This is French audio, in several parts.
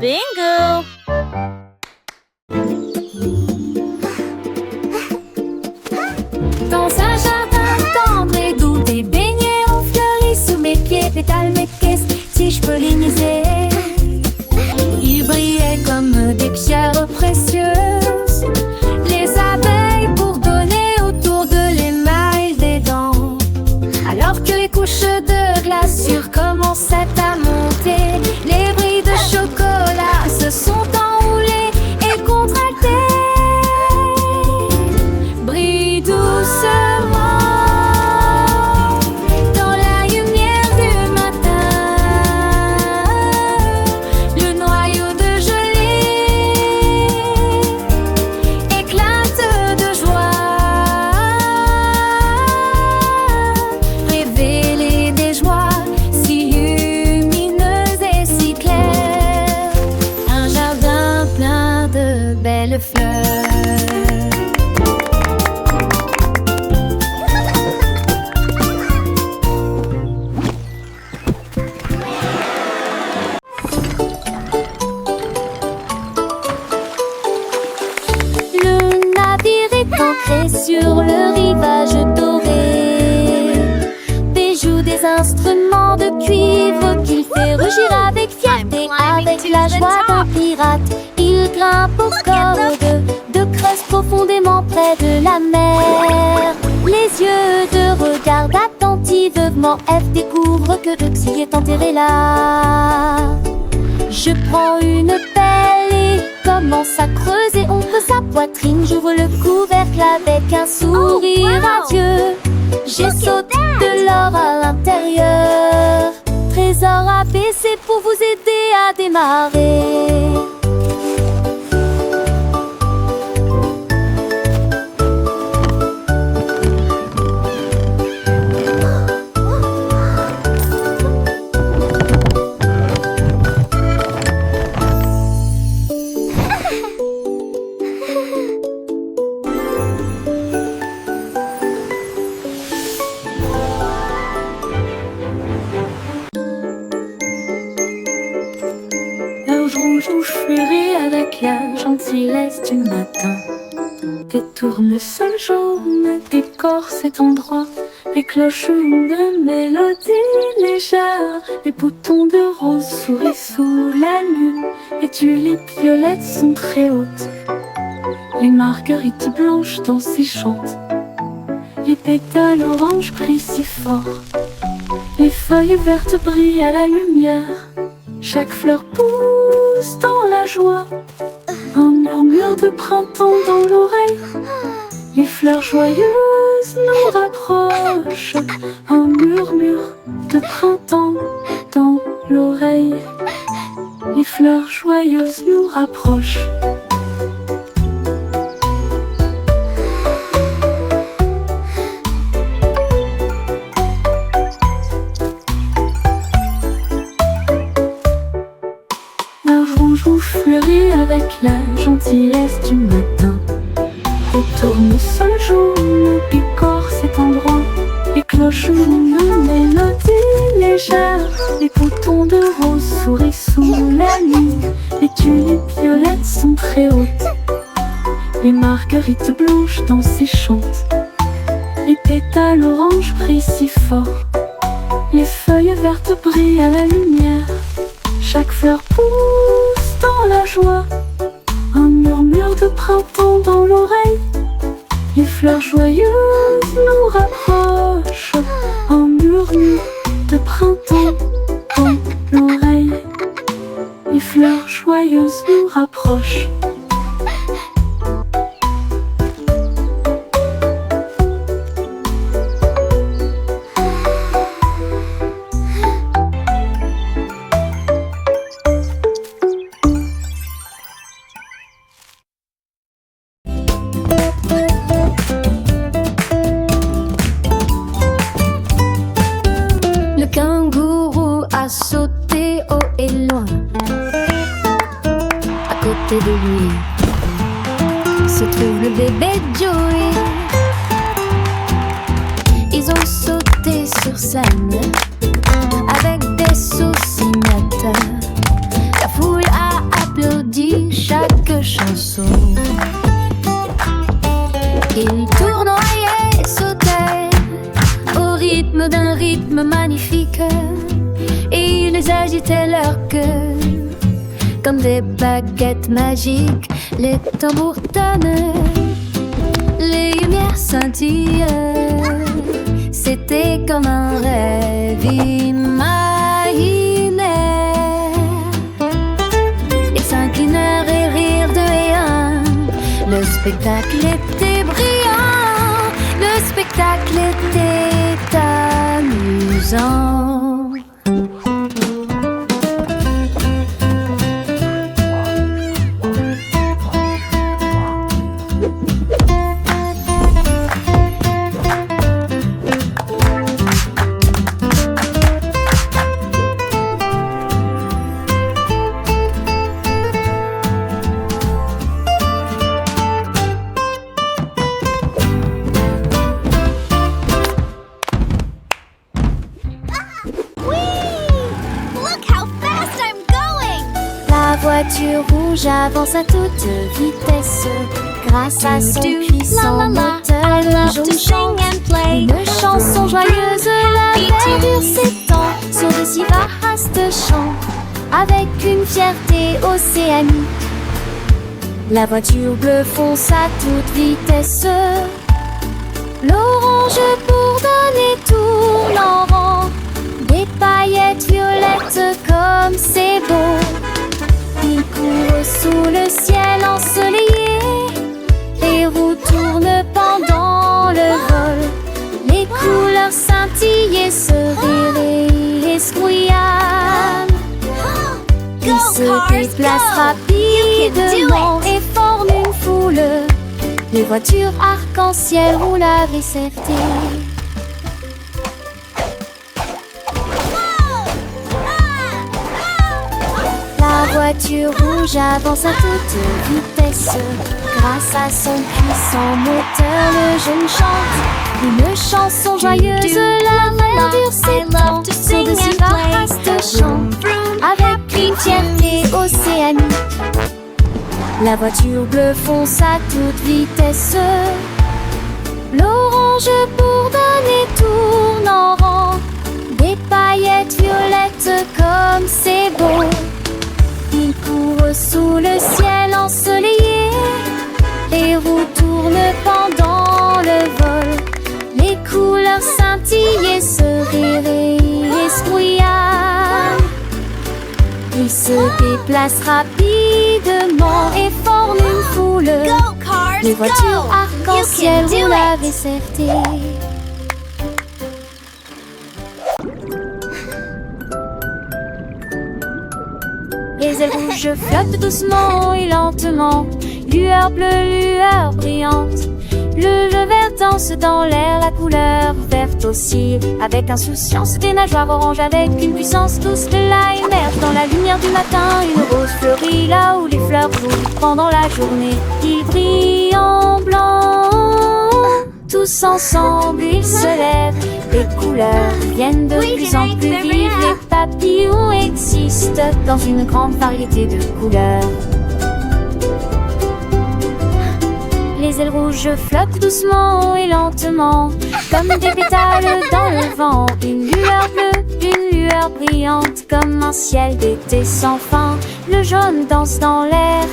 Bingo! Dans un jardin tendre et doux, des beignets ont fleuri sous mes pieds. Pétales, mais qu'est-ce si je pollinisais? Ils brillaient comme des pierres précieuses. Les abeilles bourdonnaient autour de l'émail des dents. Alors que les couches de glaçure commençaient à monter, les brilles de chocolat se sont enroulées et contractées. Brille doucement dans la lumière du matin. Le noyau de gelée éclate de joie. Révéler des joies si lumineuses et si claires. Un jardin plein de belles fleurs. Le navire est ancré sur le rivage doré. Des joues, des instruments de cuivre qu'il fait rugir avec fierté. Avec la joie d'un pirate, il grimpe aux cordes de creuse profondément près de la mer. Les yeux de regard attentivement, F découvre que Bugsy est enterré là. Je prends une pelle et commence à creuser. On veut sa poitrine, j'ouvre le couvercle avec un sourire radieux. J'ai sauté de l'or à l'intérieur. Trésor ABC pour vous aider à démarrer. L'orge rouge où je fuirai avec la gentillesse du matin. Des tournesols jaunes décorent cet endroit. Les cloches de mélodie légère. Les boutons de rose sourient sous la lune. Les tulipes violettes sont très hautes. Les marguerites blanches dansent et chantent. Les pétales oranges brillent si fort. Les feuilles vertes brillent à la lumière. Chaque fleur pousse dans la joie. Un murmure de printemps dans l'oreille. Les fleurs joyeuses nous rapprochent. Un murmure de printemps dans l'oreille. Les fleurs joyeuses nous rapprochent. Où fleurit avec la gentillesse du matin. Les tournesols jaunes décorent cet endroit. Les cloches une mélodie légère. Les boutons de rose sourient sous la lune. Les tulipes violettes sont très hautes. Les marguerites blanches dansent et chantent. Les pétales oranges brillent si fort. Les feuilles vertes brillent à la lumière. Chaque fleur pousse dans la joie. Un murmure de printemps dans l'oreille. Les fleurs joyeuses nous rapprochent. Un murmure de printemps dans l'oreille. Les fleurs joyeuses nous rapprochent. Le kangourou a sauté haut et loin. À côté de lui se trouve le bébé Joey. Ils ont sauté sur scène avec des saucinettes. La foule a ils agitaient leur queue comme des baguettes magiques. Les tambours tonnent, les lumières scintillaient. C'était comme un rêve imaginaire. Ils s'inclinèrent et rirent de rien. Le spectacle était brillant, le spectacle était amusant. La voiture rouge avance à toute vitesse. Grâce à son puissant moteur, le jaune chante une chanson joyeuse. La verdure s'étend sur de si vastes champs, avec une fierté océanique. La voiture bleue fonce à toute vitesse. L'orange bourdonne et tourne en rond, des paillettes violettes comme c'est beau. Il court sous le ciel ensoleillé, les roues tournent pendant le vol. Les couleurs scintillent, se rire et escrouillent. Il se déplace rapidement et forme une foule. Les voitures arc-en-ciel roulent avec certé. La voiture rouge avance à toute vitesse. Grâce à son puissant moteur, le jeune chante une chanson joyeuse. La verdure s'étend sur de si vastes champs, avec une fierté océanique. La voiture bleue fonce à toute vitesse. L'orange bourdonne et tourne en rond, des paillettes violettes comme c'est beau. Il court sous le ciel ensoleillé, les roues tournent pendant le vol. Les couleurs scintillent, se rire et escrouillent. Il se déplace rapidement et forme une foule. Les voitures arc-en-ciel roulent avec certé. Les ailes rouges flottent doucement et lentement, lueur bleue, lueur brillante. Le jeu vert danse dans l'air, la couleur verte aussi, avec insouciance. Des nageoires oranges avec une puissance douce. De là émerge dans la lumière du matin une rose fleurie, là où les fleurs brûlent pendant la journée. Ils brillent en blanc, tous ensemble ils se lèvent. Les couleurs viennent de plus en plus vives. Les papillons existent dans une grande variété de couleurs. Les ailes rouges flottent doucement et lentement, comme des pétales dans le vent. Une lueur bleue, une lueur brillante, comme un ciel d'été sans fin. Le jaune danse dans l'air,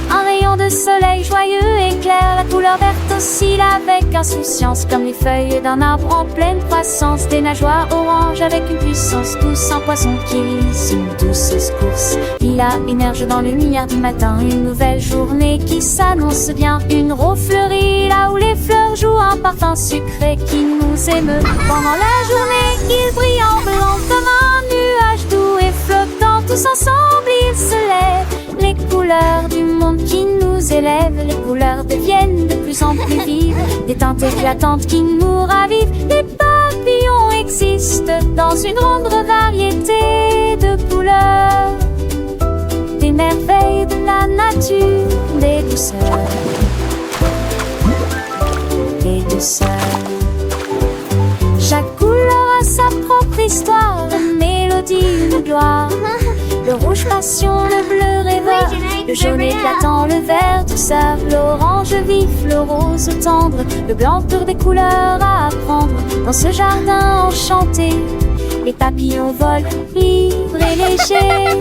un rayon de soleil joyeux éclaire. La couleur verte oscille avec insouciance, comme les feuilles d'un arbre en pleine croissance. Des nageoires oranges avec une puissance douce, un poisson qui une douce course. Il émerge dans le lumière du matin, une nouvelle journée qui s'annonce bien. Une rose fleurie, là où les fleurs jouent un parfum sucré qui nous émeut. Pendant la journée, il brille en blanc comme un nuage doux et flottant. Tous ensemble, ils se lèvent. Les couleurs du monde qui nous élèvent, les couleurs deviennent de plus en plus vives. Des teintes éclatantes qui nous ravivent. Les papillons existent dans une grande variété de couleurs. Des merveilles de la nature, des douceurs, des douceurs. Chaque couleur a sa propre histoire, une mélodie, une gloire. Le rouge passion, le bleu rêveur, le jaune éclatant, le vert douceur, l'orange vif, le rose tendre, le blanc tour des couleurs à apprendre. Dans ce jardin enchanté, les papillons volent libres et légers.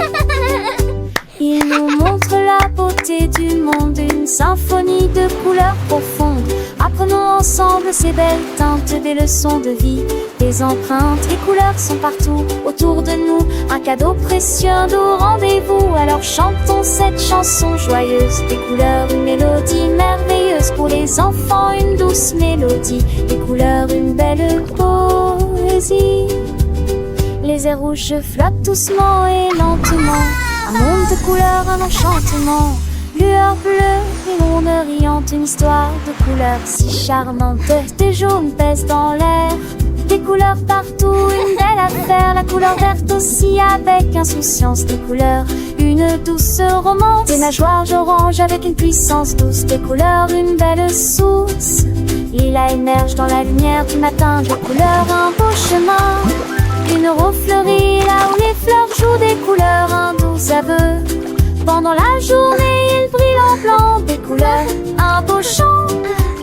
Ils nous montrent la beauté du monde, une symphonie de couleurs profondes. Apprenons ensemble ces belles teintes, des leçons de vie, des empreintes. Les couleurs sont partout autour de nous, un cadeau précieux, un doux rendez-vous. Alors chantons cette chanson joyeuse. Des couleurs, une mélodie merveilleuse. Pour les enfants, une douce mélodie. Des couleurs, une belle poésie. Les airs rouges flottent doucement et lentement. Un monde de couleurs, un enchantement. Lueur bleue et monde riante, une histoire de couleurs si charmante. Des jaunes pèsent dans l'air, des couleurs partout, une belle affaire. La couleur verte aussi avec insouciance, des couleurs, une douce romance. Des nageoires orange avec une puissance douce, des couleurs, une belle source. Lilas émerge dans la lumière du matin, des couleurs, un beau chemin. Une rose fleurie là où les fleurs jouent, des couleurs, un doux aveu. Pendant la journée, il brille en blanc, des couleurs, un beau chant.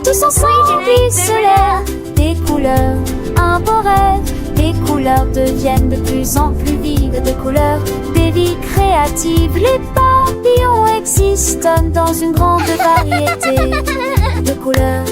Tous ensemble, ils se lèvent, des couleurs, un beau rêve. Les couleurs deviennent de plus en plus vives, des couleurs, des vies créatives. Les papillons existent dans une grande variété de couleurs.